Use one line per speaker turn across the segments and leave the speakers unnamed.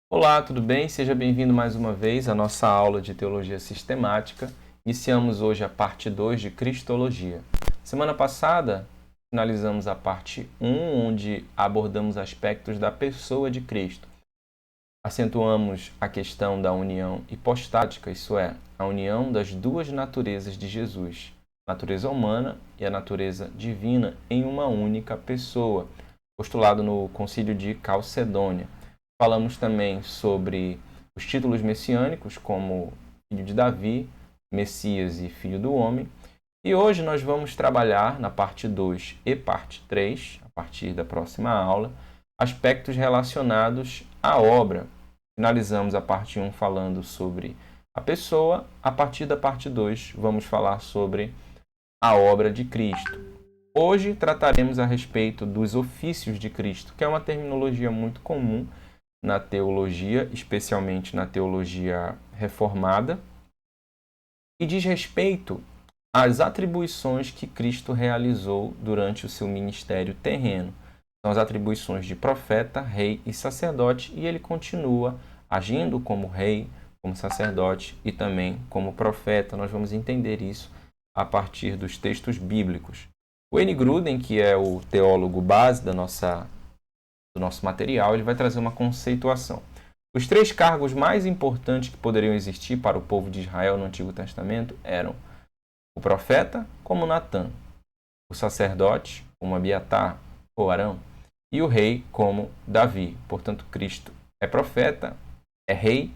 Olá, tudo bem? Seja bem-vindo mais uma vez à nossa aula de Teologia Sistemática. Iniciamos hoje a parte 2 de Cristologia. Semana passada, finalizamos a parte 1, onde abordamos aspectos da pessoa de Cristo. Acentuamos a questão da união hipostática, isso é, a união das duas naturezas de Jesus, a natureza humana e a natureza divina, em uma única pessoa, postulado no Concílio de Calcedônia. Falamos também sobre os títulos messiânicos, como Filho de Davi, Messias e Filho do Homem. E hoje nós vamos trabalhar na parte 2 e parte 3, a partir da próxima aula, aspectos relacionados à obra. Finalizamos a parte 1 falando sobre a pessoa. A partir da parte 2 vamos falar sobre a obra de Cristo. Hoje trataremos a respeito dos ofícios de Cristo, que é uma terminologia muito comum na teologia, especialmente na teologia reformada, e diz respeito às atribuições que Cristo realizou durante o seu ministério terreno. São as atribuições de profeta, rei e sacerdote, e ele continua agindo como rei, como sacerdote e também como profeta. Nós vamos entender isso a partir dos textos bíblicos. O Wayne Grudem, que é o teólogo base do nosso material, ele vai trazer uma conceituação. Os 3 cargos mais importantes que poderiam existir para o povo de Israel no Antigo Testamento eram o profeta, como Natã, o sacerdote, como Abiatar ou Arão, e o rei, como Davi. Portanto, Cristo é profeta, é rei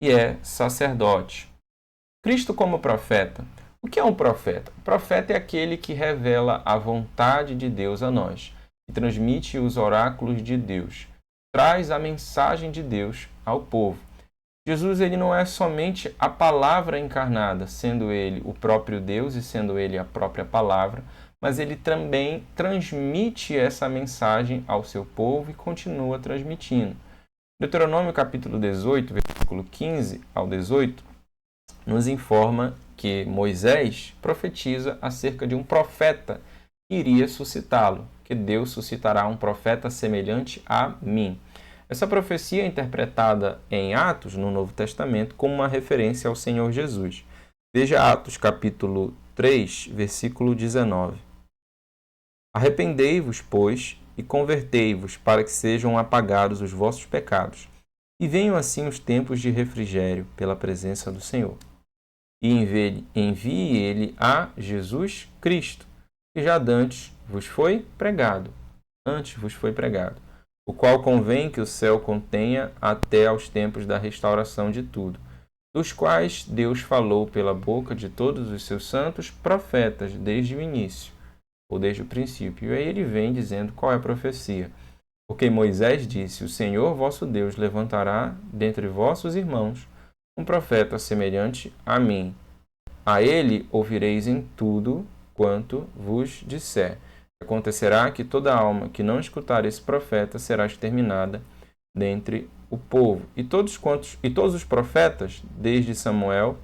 e é sacerdote. Cristo como profeta. O que é um profeta? O profeta é aquele que revela a vontade de Deus a nós, que transmite os oráculos de Deus, traz a mensagem de Deus ao povo. Jesus ele não é somente a palavra encarnada, sendo ele o próprio Deus e sendo ele a própria palavra, mas ele também transmite essa mensagem ao seu povo e continua transmitindo. Deuteronômio capítulo 18, versículo 15 ao 18, nos informa que Moisés profetiza acerca de um profeta que iria suscitá-lo, que Deus suscitará um profeta semelhante a mim. Essa profecia é interpretada em Atos, no Novo Testamento, como uma referência ao Senhor Jesus. Veja Atos capítulo 3, versículo 19. Arrependei-vos, pois, e convertei-vos, para que sejam apagados os vossos pecados, e venham assim os tempos de refrigério pela presença do Senhor. E envie ele a Jesus Cristo, que já dantes vos foi pregado, o qual convém que o céu contenha até aos tempos da restauração de tudo, dos quais Deus falou pela boca de todos os seus santos profetas desde o início, ou desde o princípio. E aí ele vem dizendo qual é a profecia. Porque Moisés disse: o Senhor vosso Deus levantará dentre vossos irmãos um profeta semelhante a mim. A ele ouvireis em tudo quanto vos disser. Acontecerá que toda alma que não escutar esse profeta será exterminada dentre o povo. E todos os profetas, desde Samuel,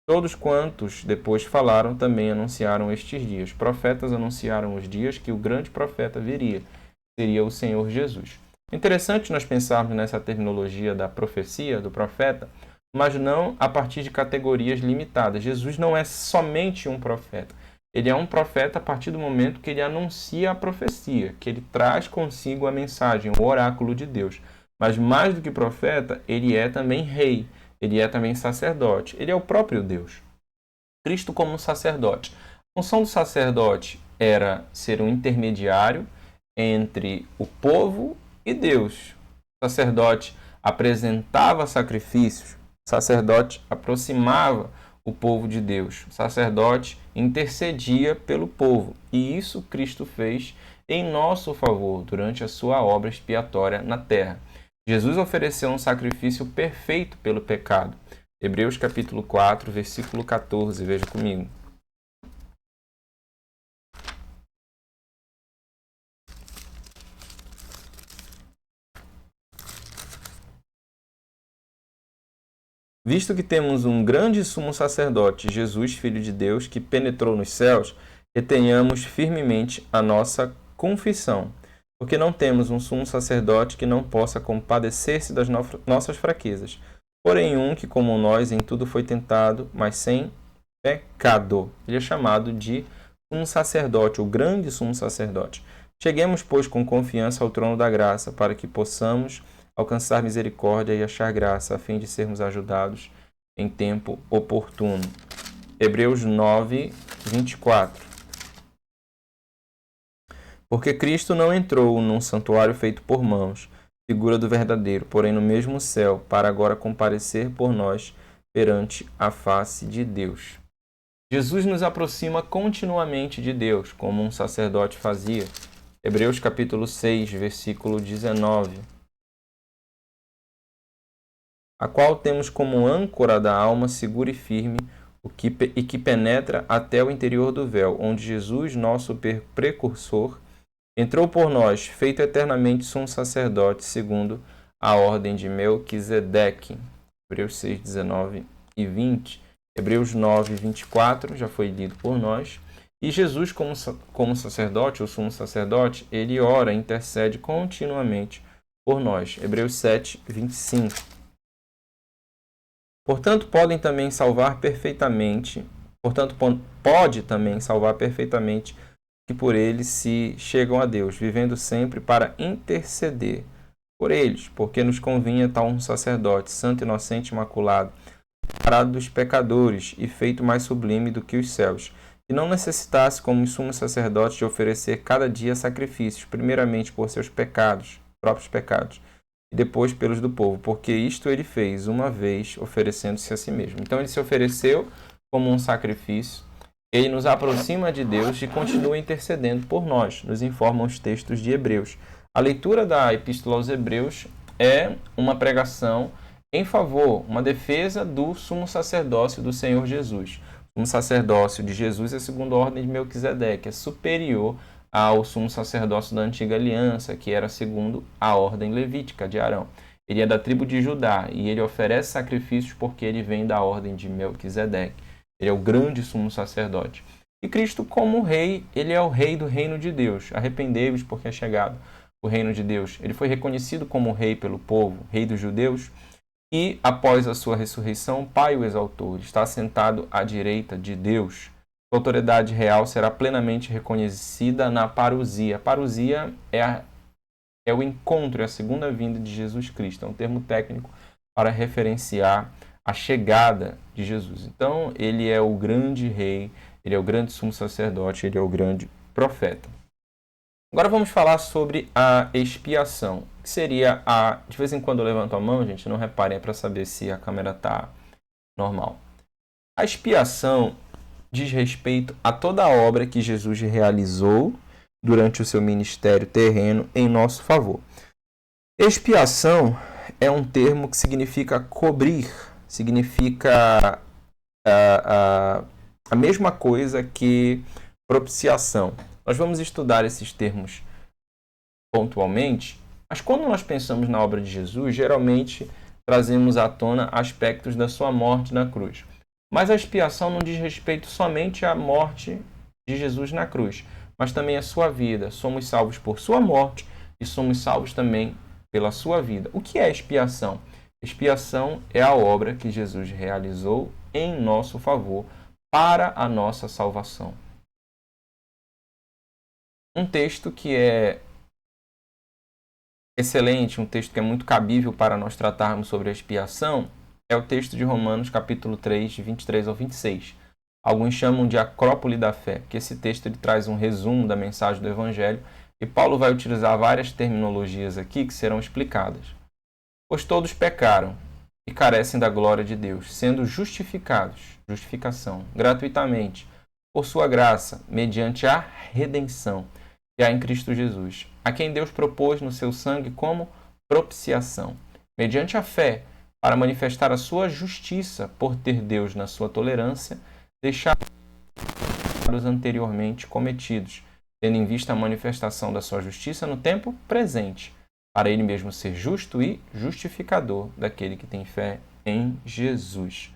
todos quantos depois falaram, também anunciaram estes dias. Os profetas anunciaram os dias que o grande profeta viria, seria o Senhor Jesus. Interessante nós pensarmos nessa terminologia da profecia, do profeta, mas não a partir de categorias limitadas. Jesus não é somente um profeta. Ele é um profeta a partir do momento que ele anuncia a profecia, que ele traz consigo a mensagem, o oráculo de Deus. Mas mais do que profeta, ele é também rei, ele é também sacerdote, ele é o próprio Deus. Cristo como um sacerdote. A função do sacerdote era ser um intermediário entre o povo e Deus. O sacerdote apresentava sacrifícios, o sacerdote aproximava o povo de Deus. O sacerdote intercedia pelo povo. E isso Cristo fez em nosso favor durante a sua obra expiatória na terra. Jesus ofereceu um sacrifício perfeito pelo pecado. Hebreus capítulo 4, versículo 14, veja comigo. Visto que temos um grande sumo sacerdote, Jesus, Filho de Deus, que penetrou nos céus, retenhamos firmemente a nossa confissão. porque não temos um sumo sacerdote que não possa compadecer-se das nossas fraquezas, porém um que, como nós, em tudo foi tentado, mas sem pecado. Ele é chamado de sumo sacerdote, o grande sumo sacerdote. Cheguemos, pois, com confiança ao trono da graça, para que possamos alcançar misericórdia e achar graça, a fim de sermos ajudados em tempo oportuno. Hebreus 9, 24. Porque Cristo não entrou num santuário feito por mãos, figura do verdadeiro, porém no mesmo céu, para agora comparecer por nós perante a face de Deus. Jesus nos aproxima continuamente de Deus, como um sacerdote fazia. Hebreus capítulo 6, versículo 19. A qual temos como âncora da alma segura e firme, e que penetra até o interior do véu, onde Jesus, nosso precursor, entrou por nós, feito eternamente sumo sacerdote, segundo a ordem de Melquisedeque. Hebreus 6, 19 e 20. Hebreus 9, 24, já foi lido por nós. E Jesus, como sacerdote, o sumo sacerdote, ele ora, intercede continuamente por nós. Hebreus 7, 25. Portanto, pode também salvar perfeitamente que por eles se chegam a Deus, vivendo sempre para interceder por eles, porque nos convinha tal um sacerdote, santo, inocente, imaculado, separado dos pecadores e feito mais sublime do que os céus, que não necessitasse, como sumo sacerdote, de oferecer cada dia sacrifícios, primeiramente por seus próprios pecados, e depois pelos do povo, porque isto ele fez uma vez, oferecendo-se a si mesmo. Então ele se ofereceu como um sacrifício, ele nos aproxima de Deus e continua intercedendo por nós, nos informam os textos de Hebreus. A leitura da Epístola aos Hebreus é uma pregação em favor, uma defesa do sumo sacerdócio do Senhor Jesus. O sumo sacerdócio de Jesus é segundo a ordem de Melquisedeque, é superior ao sumo sacerdócio da antiga aliança, que era segundo a ordem levítica de Arão. Ele é da tribo de Judá e ele oferece sacrifícios porque ele vem da ordem de Melquisedeque. Ele é o grande sumo sacerdote. E Cristo, como rei, ele é o rei do reino de Deus. Arrependei-vos porque é chegado o reino de Deus. Ele foi reconhecido como rei pelo povo, rei dos judeus. E, após a sua ressurreição, o Pai o exaltou. Ele está sentado à direita de Deus. A autoridade real será plenamente reconhecida na parousia. A parousia é o encontro, é a segunda vinda de Jesus Cristo. É um termo técnico para referenciar a chegada de Jesus. Então, ele é o grande rei, ele é o grande sumo sacerdote, ele é o grande profeta. Agora vamos falar sobre a expiação, que seria a... De vez em quando eu levanto a mão, gente, não reparem, é para saber se a câmera está normal. A expiação diz respeito a toda a obra que Jesus realizou durante o seu ministério terreno em nosso favor. Expiação é um termo que significa cobrir, significa a mesma coisa que propiciação. Nós vamos estudar esses termos pontualmente, mas quando nós pensamos na obra de Jesus, geralmente trazemos à tona aspectos da sua morte na cruz. Mas a expiação não diz respeito somente à morte de Jesus na cruz, mas também à sua vida. Somos salvos por sua morte e somos salvos também pela sua vida. O que é expiação? Expiação é a obra que Jesus realizou em nosso favor para a nossa salvação. Um texto que é excelente, um texto que é muito cabível para nós tratarmos sobre a expiação, é o texto de Romanos, capítulo 3, de 23 ao 26. Alguns chamam de Acrópole da Fé, porque esse texto ele traz um resumo da mensagem do Evangelho e Paulo vai utilizar várias terminologias aqui que serão explicadas. Pois todos pecaram e carecem da glória de Deus, sendo justificados, justificação, gratuitamente, por sua graça, mediante a redenção que há em Cristo Jesus, a quem Deus propôs no seu sangue como propiciação, mediante a fé, para manifestar a sua justiça, por ter Deus, na sua tolerância, deixado os anteriormente cometidos, tendo em vista a manifestação da sua justiça no tempo presente, para ele mesmo ser justo e justificador daquele que tem fé em Jesus.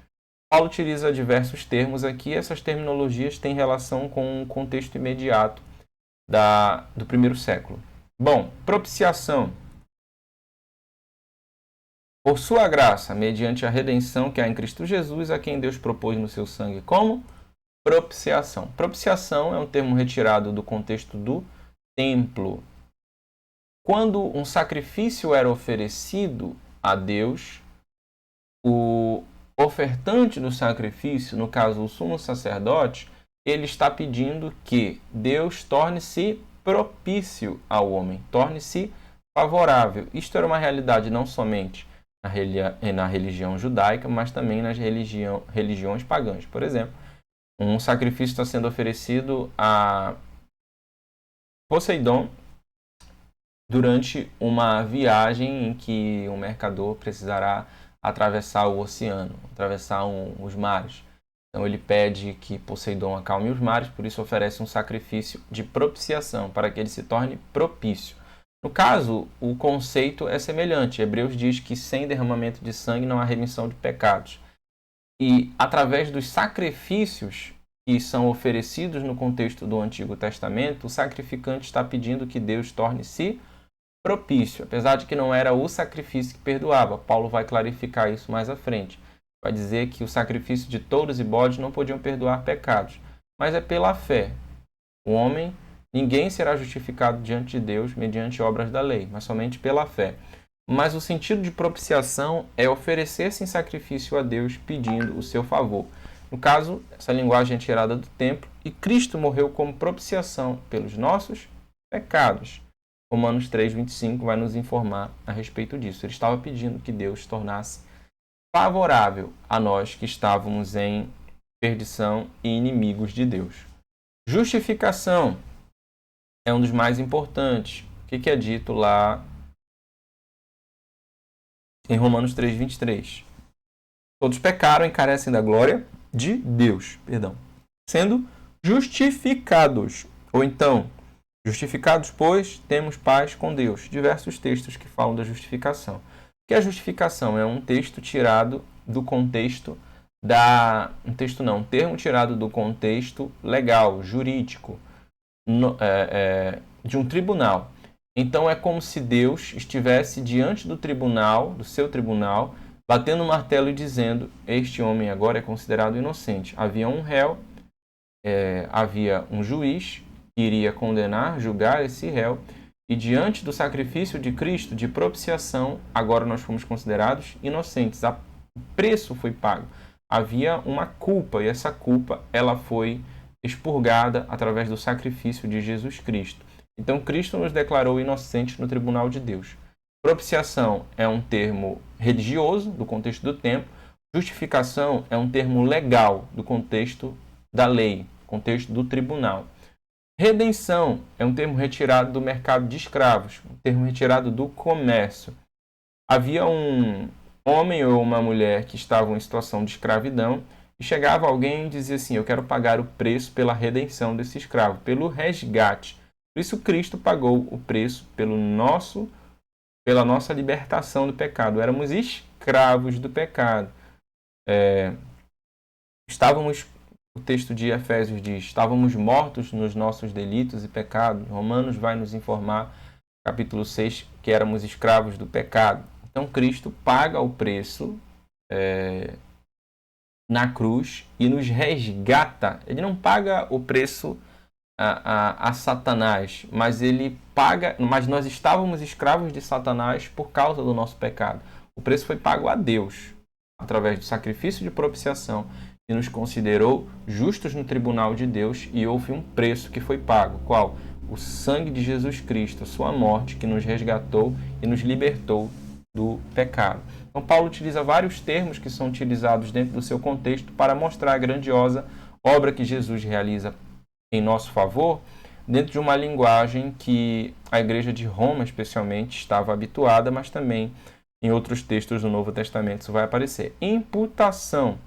Paulo utiliza diversos termos aqui, essas terminologias têm relação com o contexto imediato do primeiro século. Bom, propiciação. Por sua graça, mediante a redenção que há em Cristo Jesus, a quem Deus propôs no seu sangue como propiciação. Propiciação é um termo retirado do contexto do templo. Quando um sacrifício era oferecido a Deus, o ofertante do sacrifício, no caso o sumo sacerdote, ele está pedindo que Deus torne-se propício ao homem, torne-se favorável. Isto era uma realidade não somente na religião judaica, mas também nas religiões pagãs. Por exemplo, um sacrifício está sendo oferecido a Poseidon durante uma viagem em que um mercador precisará atravessar o oceano, atravessar os mares. Então ele pede que Poseidon acalme os mares, por isso oferece um sacrifício de propiciação, para que ele se torne propício. No caso, o conceito é semelhante. Hebreus diz que sem derramamento de sangue não há remissão de pecados. E através dos sacrifícios que são oferecidos no contexto do Antigo Testamento, o sacrificante está pedindo que Deus torne-se propício, apesar de que não era o sacrifício que perdoava. Paulo vai clarificar isso mais à frente. Vai dizer que o sacrifício de touros e bodes não podiam perdoar pecados, mas é pela fé. O homem, ninguém será justificado diante de Deus mediante obras da lei, mas somente pela fé. Mas o sentido de propiciação é oferecer-se em sacrifício a Deus pedindo o seu favor. No caso, essa linguagem é tirada do templo e Cristo morreu como propiciação pelos nossos pecados. Romanos 3,25 vai nos informar a respeito disso. Ele estava pedindo que Deus se tornasse favorável a nós que estávamos em perdição e inimigos de Deus. Justificação é um dos mais importantes. O que é dito lá em Romanos 3,23? Todos pecaram e carecem da glória de Deus, sendo justificados. Ou então, justificados, pois, temos paz com Deus. Diversos textos que falam da justificação. O que é justificação? É um texto tirado do contexto um termo tirado do contexto legal, jurídico, de um tribunal. Então é como se Deus estivesse diante do tribunal, do seu tribunal, batendo o martelo e dizendo: este homem agora é considerado inocente. Havia um réu, havia um juiz que iria condenar, julgar esse réu, e diante do sacrifício de Cristo, de propiciação, agora nós fomos considerados inocentes. O preço foi pago. Havia uma culpa, e essa culpa ela foi expurgada através do sacrifício de Jesus Cristo. Então Cristo nos declarou inocentes no tribunal de Deus. Propiciação é um termo religioso, do contexto do templo. Justificação é um termo legal, do contexto da lei, contexto do tribunal. Redenção é um termo retirado do mercado de escravos, um termo retirado do comércio. Havia um homem ou uma mulher que estavam em situação de escravidão e chegava alguém e dizia assim: eu quero pagar o preço pela redenção desse escravo, pelo resgate. Por isso Cristo pagou o preço pela nossa libertação do pecado. Éramos escravos do pecado. O texto de Efésios diz: estávamos mortos nos nossos delitos e pecados. Romanos vai nos informar, capítulo 6, que éramos escravos do pecado. Então Cristo paga o preço na cruz e nos resgata. Ele não paga o preço a Satanás, mas mas nós estávamos escravos de Satanás por causa do nosso pecado. O preço foi pago a Deus, através do sacrifício de propiciação, e nos considerou justos no tribunal de Deus, e houve um preço que foi pago. Qual? O sangue de Jesus Cristo, a sua morte, que nos resgatou e nos libertou do pecado. Então Paulo utiliza vários termos que são utilizados dentro do seu contexto para mostrar a grandiosa obra que Jesus realiza em nosso favor, dentro de uma linguagem que a igreja de Roma, especialmente, estava habituada, mas também em outros textos do Novo Testamento isso vai aparecer. Imputação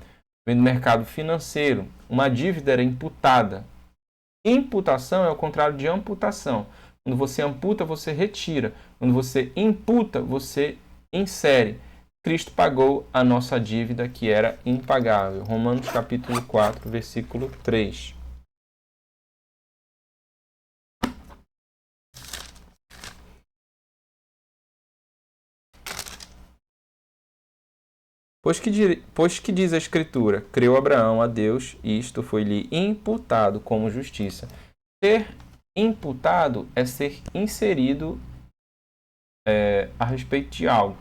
vem do mercado financeiro. Uma dívida era imputada. Imputação é o contrário de amputação. Quando você amputa, você retira. Quando você imputa, você insere. Cristo pagou a nossa dívida que era impagável. Romanos capítulo 4, versículo 3. Pois que diz a Escritura, creu Abraão a Deus e isto foi-lhe imputado como justiça. Ser imputado é ser inserido a respeito de algo.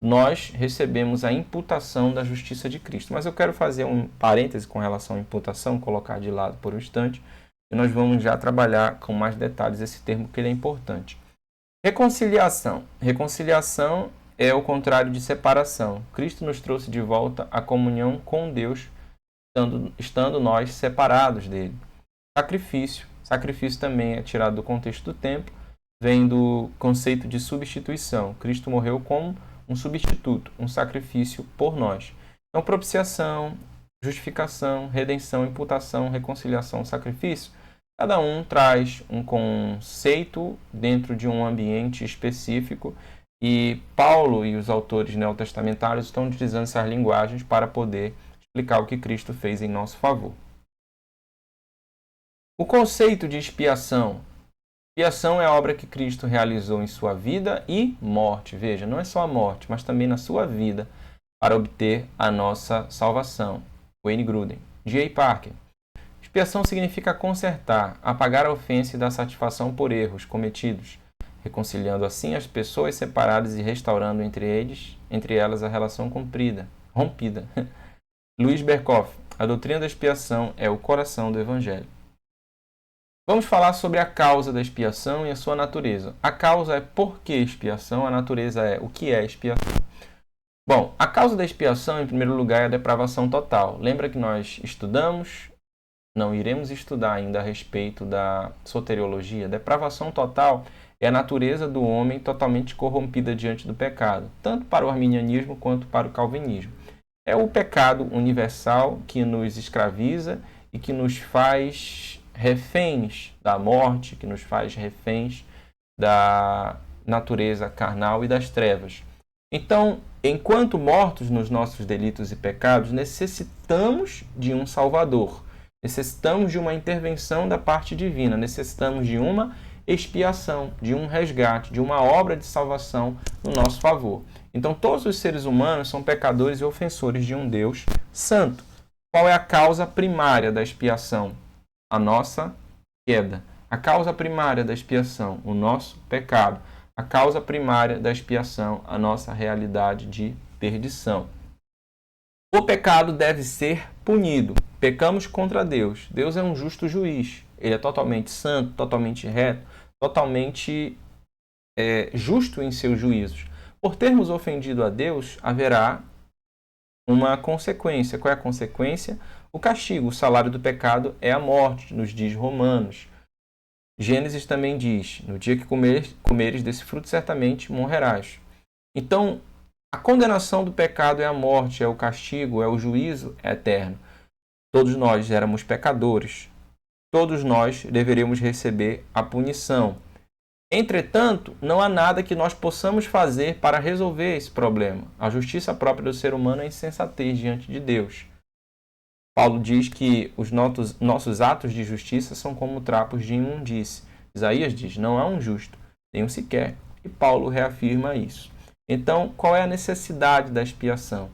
Nós recebemos a imputação da justiça de Cristo. Mas eu quero fazer um parêntese com relação à imputação, colocar de lado por um instante, e nós vamos já trabalhar com mais detalhes esse termo, que ele é importante. Reconciliação. Reconciliação é o contrário de separação. Cristo nos trouxe de volta a comunhão com Deus, estando nós separados dele. Sacrifício. Sacrifício também é tirado do contexto do tempo, vem do conceito de substituição. Cristo morreu como um substituto, um sacrifício por nós. Então, propiciação, justificação, redenção, imputação, reconciliação, sacrifício, cada um traz um conceito dentro de um ambiente específico e Paulo e os autores neotestamentários estão utilizando essas linguagens para poder explicar o que Cristo fez em nosso favor. O conceito de expiação. Expiação é a obra que Cristo realizou em sua vida e morte. Veja, não é só a morte, mas também na sua vida para obter a nossa salvação. Wayne Grudem. J. Parker. Expiação significa consertar, apagar a ofensa e dar satisfação por erros cometidos, reconciliando assim as pessoas separadas e restaurando entre elas a relação rompida. Luiz Berkoff. A doutrina da expiação é o coração do Evangelho. Vamos falar sobre a causa da expiação e a sua natureza. A causa é por que expiação, a natureza é o que é expiação. Bom, a causa da expiação, em primeiro lugar, é a depravação total. Lembra que nós estudamos, não iremos estudar ainda a respeito da soteriologia. Depravação total é a natureza do homem totalmente corrompida diante do pecado, tanto para o arminianismo quanto para o calvinismo. É o pecado universal que nos escraviza e que nos faz reféns da morte, que nos faz reféns da natureza carnal e das trevas. Então, enquanto mortos nos nossos delitos e pecados, necessitamos de um Salvador, necessitamos de uma intervenção da parte divina, necessitamos de uma expiação, de um resgate, de uma obra de salvação no nosso favor. Então, todos os seres humanos são pecadores e ofensores de um Deus santo. Qual é a causa primária da expiação? A nossa queda. A causa primária da expiação, o nosso pecado. A causa primária da expiação, a nossa realidade de perdição. O pecado deve ser punido. Pecamos contra Deus. Deus é um justo juiz. Ele é totalmente santo, totalmente reto, totalmente justo em seus juízos. Por termos ofendido a Deus, haverá uma consequência. Qual é a consequência? O castigo, o salário do pecado é a morte, nos diz Romanos. Gênesis também diz, no dia que comeres desse fruto, certamente morrerás. Então, a condenação do pecado é a morte, é o castigo, é o juízo eterno. Todos nós éramos pecadores. Todos nós deveríamos receber a punição. Entretanto, não há nada que nós possamos fazer para resolver esse problema. A justiça própria do ser humano é insensatez diante de Deus. Paulo diz que os nossos atos de justiça são como trapos de imundície. Isaías diz, não há um justo, nenhum sequer. E Paulo reafirma isso. Então, qual é a necessidade da expiação?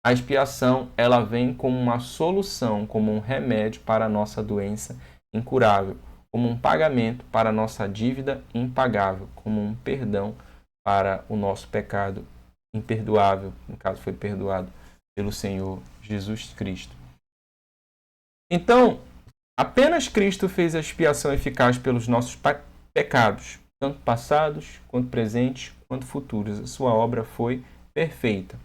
A expiação, ela vem como uma solução, como um remédio para a nossa doença incurável, como um pagamento para a nossa dívida impagável, como um perdão para o nosso pecado imperdoável, no caso foi perdoado pelo Senhor Jesus Cristo. Então, apenas Cristo fez a expiação eficaz pelos nossos pecados, tanto passados, quanto presentes, quanto futuros. A sua obra foi perfeita.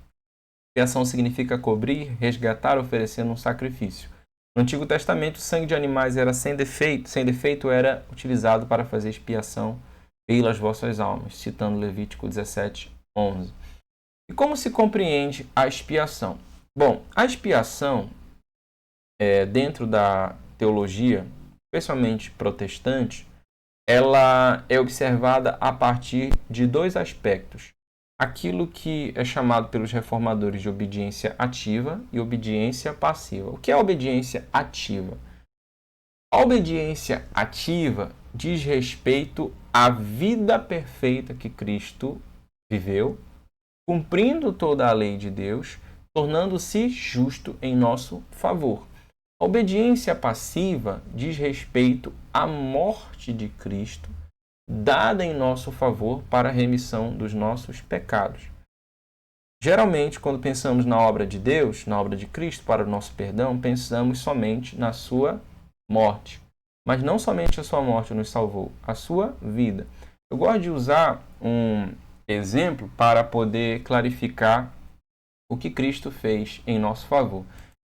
Expiação significa cobrir, resgatar, oferecendo um sacrifício. No Antigo Testamento, o sangue de animais era sem defeito. Sem defeito era utilizado para fazer expiação pelas vossas almas, citando Levítico 17:11. E como se compreende a expiação? Bom, a expiação, dentro da teologia, especialmente protestante, ela é observada a partir de dois aspectos. Aquilo que é chamado pelos reformadores de obediência ativa e obediência passiva. O que é obediência ativa? A obediência ativa diz respeito à vida perfeita que Cristo viveu, cumprindo toda a lei de Deus, tornando-se justo em nosso favor. A obediência passiva diz respeito à morte de Cristo, dada em nosso favor para a remissão dos nossos pecados. Geralmente, quando pensamos na obra de Deus, na obra de Cristo para o nosso perdão, pensamos somente na sua morte. Mas não somente a sua morte nos salvou, a sua vida. Eu gosto de usar um exemplo para poder clarificar o que Cristo fez em nosso favor.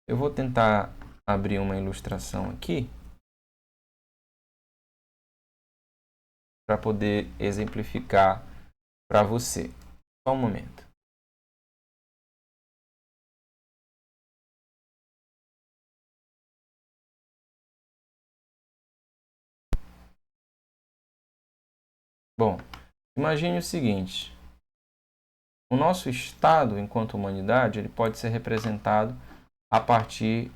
Eu vou tentar abrir uma ilustração aqui para poder exemplificar para você. Só um momento. Bom, imagine o seguinte. O nosso estado enquanto humanidade ele pode ser representado a partir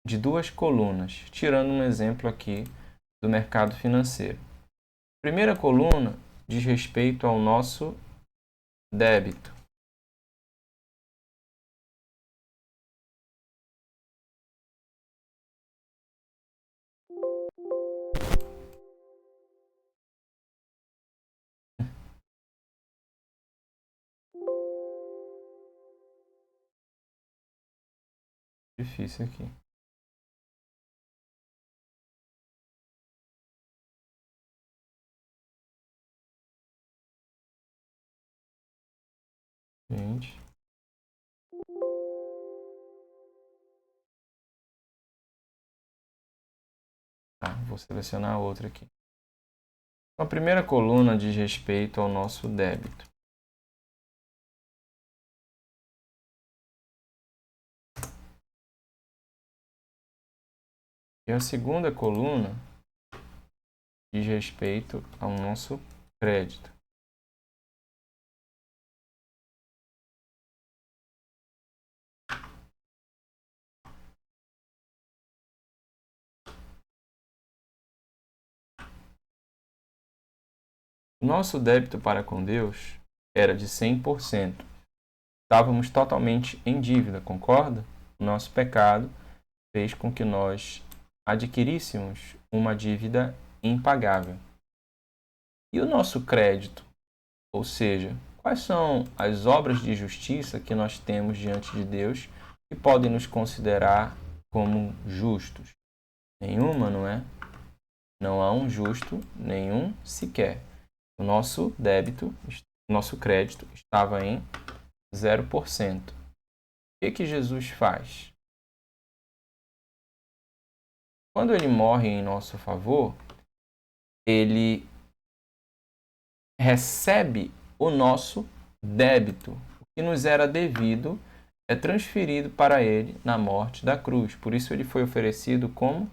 de duas colunas, tirando um exemplo aqui do mercado financeiro. A primeira coluna diz respeito ao nosso débito. Difícil aqui. Gente. Tá, vou selecionar outra aqui. Então, a primeira coluna diz respeito ao nosso débito. E a segunda coluna diz respeito ao nosso crédito. O nosso débito para com Deus era de 100%. Estávamos totalmente em dívida, concorda? O nosso pecado fez com que nós adquiríssemos uma dívida impagável. E o nosso crédito? Ou seja, quais são as obras de justiça que nós temos diante de Deus que podem nos considerar como justos? Nenhuma, não é? Não há um justo, nenhum sequer. O nosso débito, nosso crédito estava em 0%. O que Jesus faz? Quando ele morre em nosso favor, ele recebe o nosso débito. O que nos era devido é transferido para ele na morte da cruz. Por isso ele foi oferecido como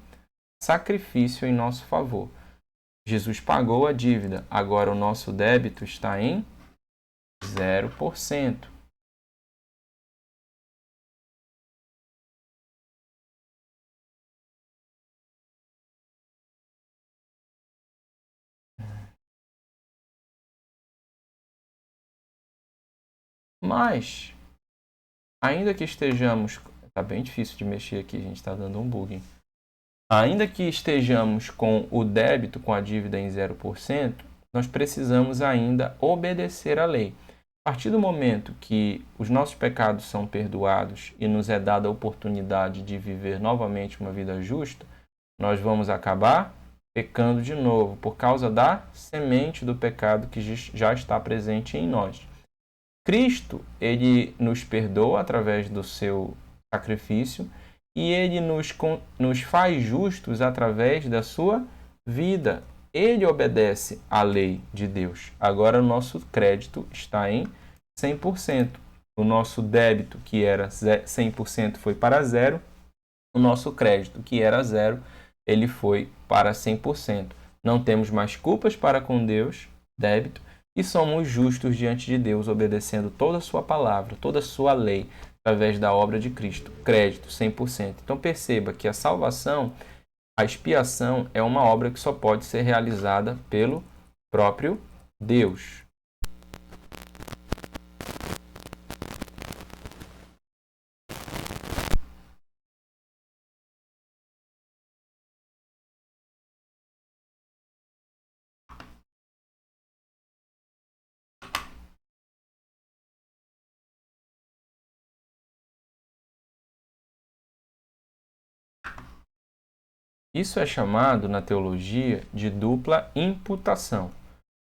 sacrifício em nosso favor. Jesus pagou a dívida, agora o nosso débito está em 0%. Mas, ainda que estejamos... Está bem difícil de mexer aqui, a gente está dando um bug. Ainda que estejamos com o débito, com a dívida em 0%, nós precisamos ainda obedecer à lei. A partir do momento que os nossos pecados são perdoados e nos é dada a oportunidade de viver novamente uma vida justa, nós vamos acabar pecando de novo por causa da semente do pecado que já está presente em nós. Cristo, ele nos perdoa através do seu sacrifício e ele nos faz justos através da sua vida. Ele obedece à lei de Deus. Agora o nosso crédito está em 100%. O nosso débito, que era 100%, foi para zero. O nosso crédito, que era zero, ele foi para 100%. Não temos mais culpas para com Deus, débito, e somos justos diante de Deus, obedecendo toda a sua palavra, toda a sua lei, através da obra de Cristo. Crédito, 100%. Então perceba que a salvação, a expiação, é uma obra que só pode ser realizada pelo próprio Deus. Isso é chamado na teologia de dupla imputação.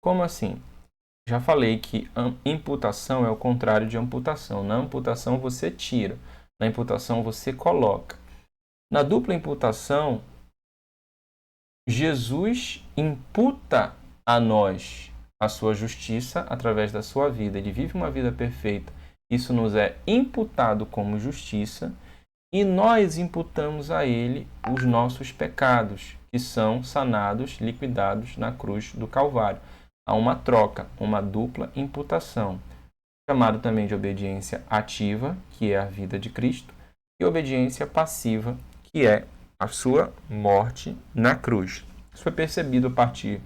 Como assim? Já falei que imputação é o contrário de amputação. Na amputação você tira, na imputação você coloca. Na dupla imputação, Jesus imputa a nós a sua justiça através da sua vida. Ele vive uma vida perfeita. Isso nos é imputado como justiça e nós imputamos a ele os nossos pecados, que são sanados, liquidados na cruz do Calvário. Há uma troca, uma dupla imputação, chamado também de obediência ativa, que é a vida de Cristo, e obediência passiva, que é a sua morte na cruz. Isso foi percebido a partir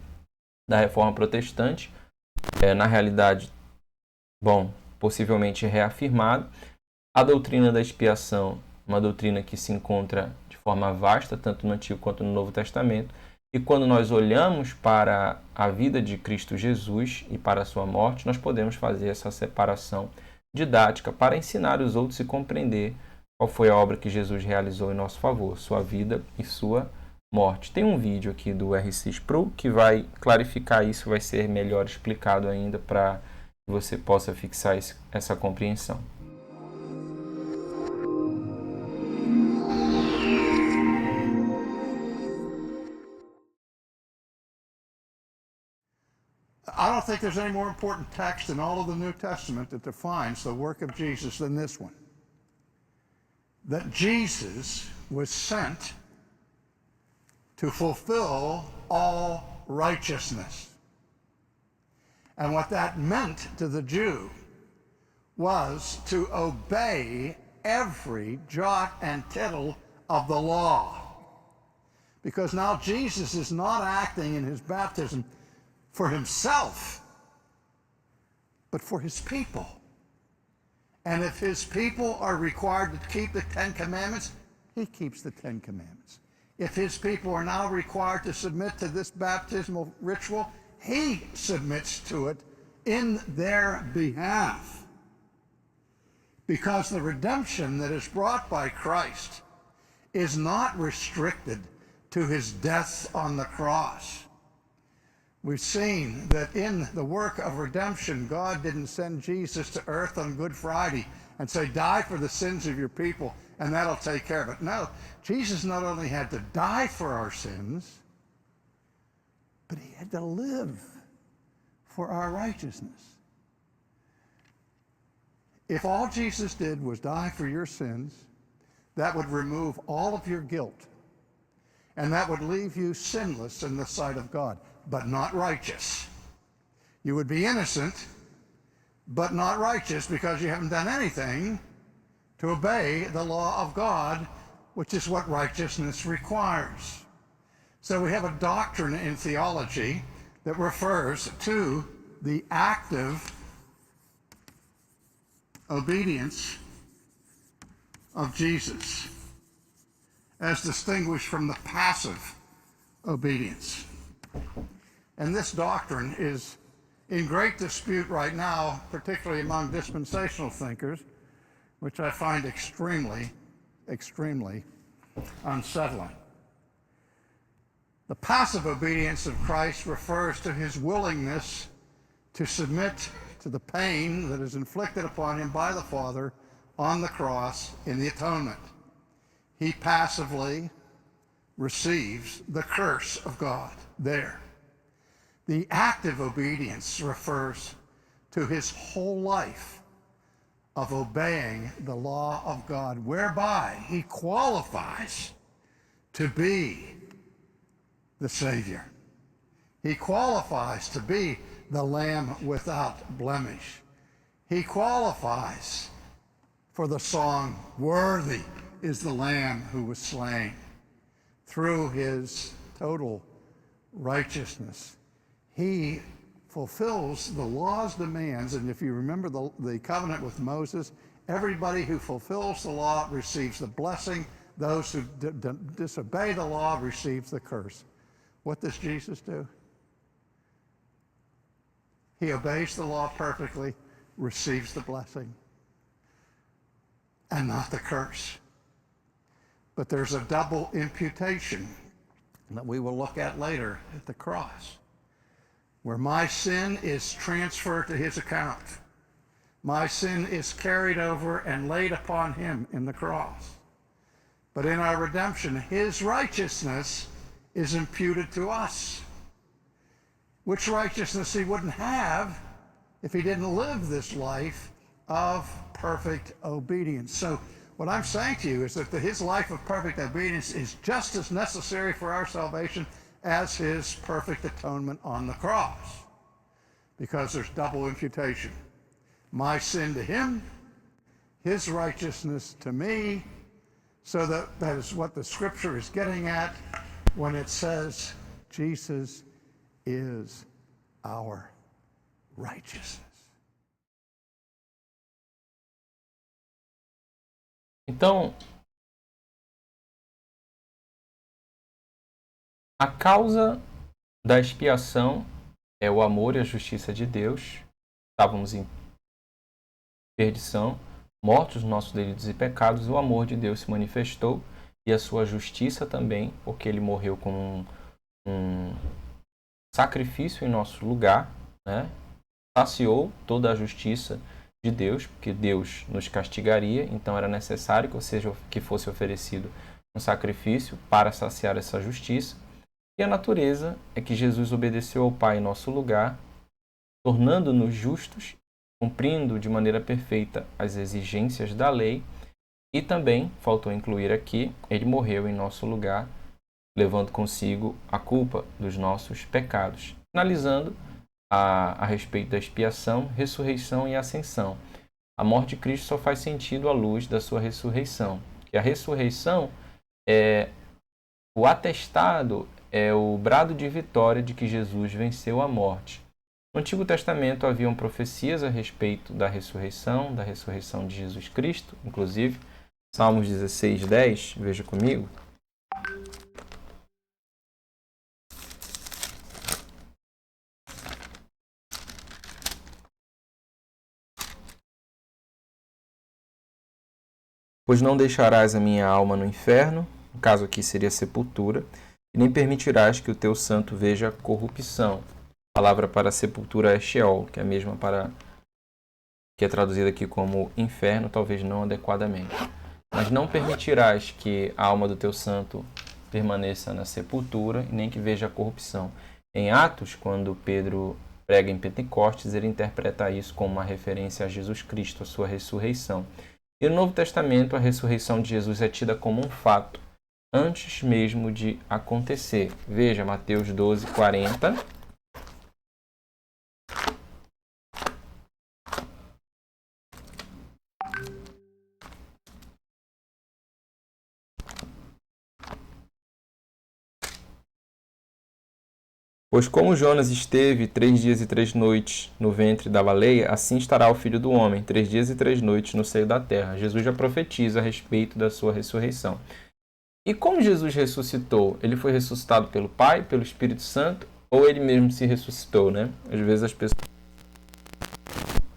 da Reforma Protestante, na realidade, possivelmente reafirmado. A doutrina da expiação, uma doutrina que se encontra de forma vasta, tanto no Antigo quanto no Novo Testamento, e quando nós olhamos para a vida de Cristo Jesus e para a sua morte, nós podemos fazer essa separação didática para ensinar os outros e compreender qual foi a obra que Jesus realizou em nosso favor, sua vida e sua morte. Tem um vídeo aqui do R6 Pro que vai clarificar isso, vai ser melhor explicado ainda para que você possa fixar essa compreensão.
I don't think there's any more important text in all of the New Testament that defines the work of Jesus than this one. That Jesus was sent to fulfill all righteousness. And what that meant to the Jew was to obey every jot and tittle of the law. Because now Jesus is not acting in his baptism for himself, but for his people. And if his people are required to keep the Ten Commandments, he keeps the Ten Commandments. If his people are now required to submit to this baptismal ritual, he submits to it in their behalf. Because the redemption that is brought by Christ is not restricted to his death on the cross. We've seen that in the work of redemption, God didn't send Jesus to earth on Good Friday and say, die for the sins of your people, and that'll take care of it. No, Jesus not only had to die for our sins, but he had to live for our righteousness. If all Jesus did was die for your sins, that would remove all of your guilt, and that would leave you sinless in the sight of God, but not righteous. You would be innocent, but not righteous, because you haven't done anything to obey the law of God, which is what righteousness requires. So we have a doctrine in theology that refers to the active obedience of Jesus as distinguished from the passive obedience. And this doctrine is in great dispute right now, particularly among dispensational thinkers, which I find extremely, extremely unsettling. The passive obedience of Christ refers to his willingness to submit to the pain that is inflicted upon him by the Father on the cross in the atonement. He passively receives the curse of God there. The active obedience refers to his whole life of obeying the law of God, whereby he qualifies to be the Savior. He qualifies to be the Lamb without blemish. He qualifies for the song, "Worthy is the Lamb who was slain." Through his total righteousness, he fulfills the law's demands. And if you remember the covenant with Moses, everybody who fulfills the law receives the blessing. Those who disobey the law receives the curse. What does Jesus do? He obeys the law perfectly, receives the blessing, and not the curse. But there's a double imputation that we will look at later at the cross, where my sin is transferred to his account. My sin is carried over and laid upon him in the cross. But in our redemption, his righteousness is imputed to us, which righteousness he wouldn't have if he didn't live this life of perfect obedience. So what I'm saying to you is that his life of perfect obedience is just as necessary for our salvation as his perfect atonement on the cross, because there's double imputation. My sin to him, his righteousness to me. So that is what the scripture is getting at when it says Jesus is our righteousness.
Então, a causa da expiação é o amor e a justiça de Deus. Estávamos em perdição, mortos nos nossos delitos e pecados, o amor de Deus se manifestou e a sua justiça também, porque ele morreu como um sacrifício em nosso lugar, né? Saciou toda a justiça de Deus, porque Deus nos castigaria, então era necessário que fosse oferecido um sacrifício para saciar essa justiça. E a natureza é que Jesus obedeceu ao Pai em nosso lugar, tornando-nos justos, cumprindo de maneira perfeita as exigências da lei, e também, faltou incluir aqui, ele morreu em nosso lugar, levando consigo a culpa dos nossos pecados. Finalizando, a respeito da expiação, ressurreição e ascensão. A morte de Cristo só faz sentido à luz da sua ressurreição. E a ressurreição é o atestado, é o brado de vitória de que Jesus venceu a morte. No Antigo Testamento haviam profecias a respeito da ressurreição de Jesus Cristo, inclusive Salmos 16:10, veja comigo. Pois não deixarás a minha alma no inferno, no caso aqui seria sepultura, e nem permitirás que o teu santo veja corrupção. A palavra para sepultura é Sheol, que é a mesma que é traduzida aqui como inferno, talvez não adequadamente. Mas não permitirás que a alma do teu santo permaneça na sepultura e nem que veja a corrupção. Em Atos, quando Pedro prega em Pentecostes, ele interpreta isso como uma referência a Jesus Cristo, a sua ressurreição. E no Novo Testamento, a ressurreição de Jesus é tida como um fato, antes mesmo de acontecer. Veja Mateus 12:40. Pois como Jonas esteve 3 dias e 3 noites no ventre da baleia, assim estará o Filho do Homem 3 dias e 3 noites no seio da terra. Jesus já profetiza a respeito da sua ressurreição. E como Jesus ressuscitou? Ele foi ressuscitado pelo Pai, pelo Espírito Santo, ou ele mesmo se ressuscitou, né? Às vezes as pessoas...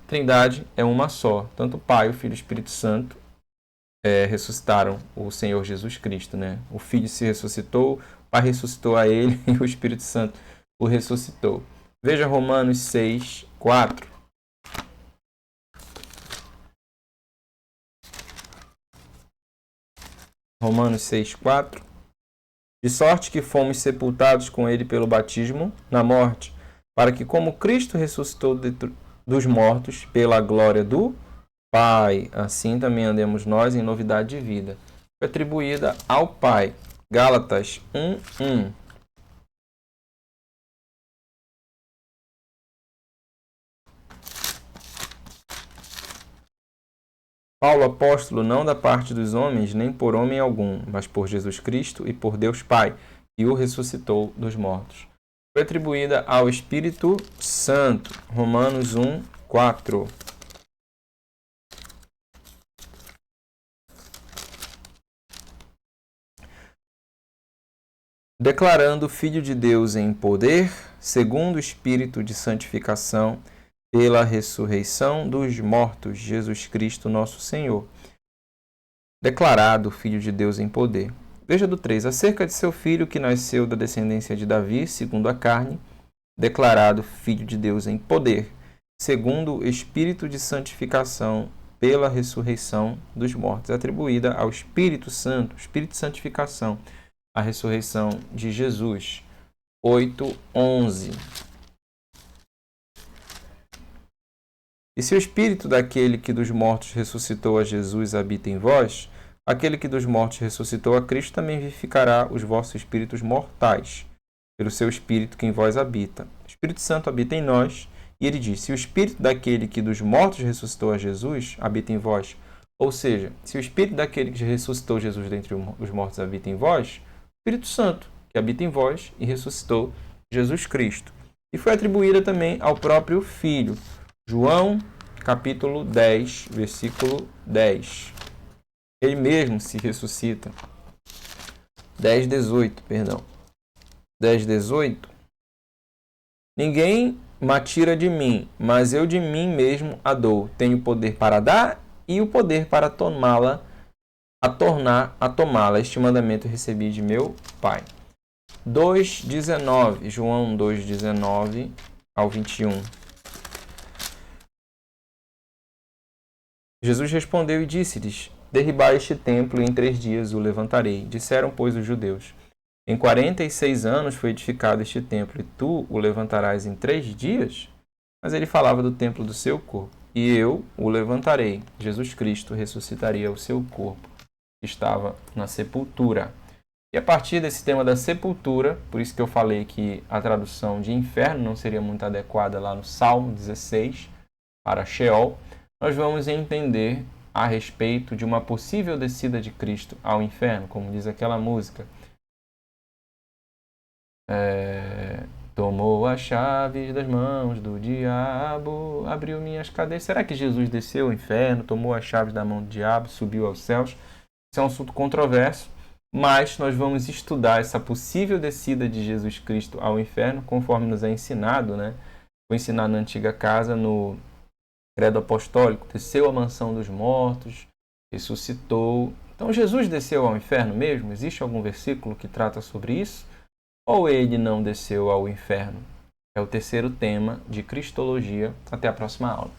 A Trindade é uma só. Tanto o Pai, o Filho e o Espírito Santo ressuscitaram o Senhor Jesus Cristo, né? O Filho se ressuscitou, o Pai ressuscitou a ele e o Espírito Santo o ressuscitou. Veja Romanos 6:4. Romanos 6:4. De sorte que fomos sepultados com ele pelo batismo na morte, para que como Cristo ressuscitou dos mortos pela glória do Pai, assim também andemos nós em novidade de vida. Foi atribuída ao Pai. Gálatas 1:1. Paulo, apóstolo, não da parte dos homens, nem por homem algum, mas por Jesus Cristo e por Deus Pai, que o ressuscitou dos mortos. Foi atribuída ao Espírito Santo. Romanos 1:4. Declarando Filho de Deus em poder, segundo o Espírito de santificação, pela ressurreição dos mortos, Jesus Cristo nosso Senhor. Declarado Filho de Deus em poder. Veja do 3. Acerca de seu filho que nasceu da descendência de Davi, segundo a carne, declarado Filho de Deus em poder, segundo o Espírito de santificação pela ressurreição dos mortos, atribuída ao Espírito Santo, Espírito de santificação, a ressurreição de Jesus. 8:11. E se o Espírito daquele que dos mortos ressuscitou a Jesus habita em vós, aquele que dos mortos ressuscitou a Cristo também vivificará os vossos espíritos mortais, pelo seu Espírito que em vós habita. O Espírito Santo habita em nós, e ele diz, se o Espírito daquele que dos mortos ressuscitou a Jesus habita em vós, ou seja, se o Espírito daquele que ressuscitou Jesus dentre os mortos habita em vós, o Espírito Santo, que habita em vós e ressuscitou Jesus Cristo. E foi atribuída também ao próprio Filho. João, capítulo 10, versículo 10. Ele mesmo se ressuscita. 10:18, perdão. 10:18. Ninguém me tira de mim, mas eu de mim mesmo a dou. Tenho poder para dar e o poder para tomá-la, tomá-la. Este mandamento recebi de meu Pai. 2:19, João 2:19 ao 21. Jesus respondeu e disse-lhes, derribai este templo e em 3 dias o levantarei. Disseram, pois, os judeus, em 46 anos foi edificado este templo, e tu o levantarás em 3 dias? Mas ele falava do templo do seu corpo. E eu o levantarei. Jesus Cristo ressuscitaria o seu corpo, que estava na sepultura. E a partir desse tema da sepultura, por isso que eu falei que a tradução de inferno não seria muito adequada lá no Salmo 16, para Sheol, nós vamos entender a respeito de uma possível descida de Cristo ao inferno, como diz aquela música. Tomou as chaves das mãos do diabo, abriu minhas cadeias. Será que Jesus desceu ao inferno, tomou as chaves da mão do diabo, subiu aos céus? Isso é um assunto controverso, mas nós vamos estudar essa possível descida de Jesus Cristo ao inferno, conforme nos é ensinado, né? Foi ensinado na antiga casa, no Credo Apostólico, desceu à mansão dos mortos, ressuscitou. Então Jesus desceu ao inferno mesmo? Existe algum versículo que trata sobre isso? Ou ele não desceu ao inferno? É o terceiro tema de Cristologia. Até a próxima aula.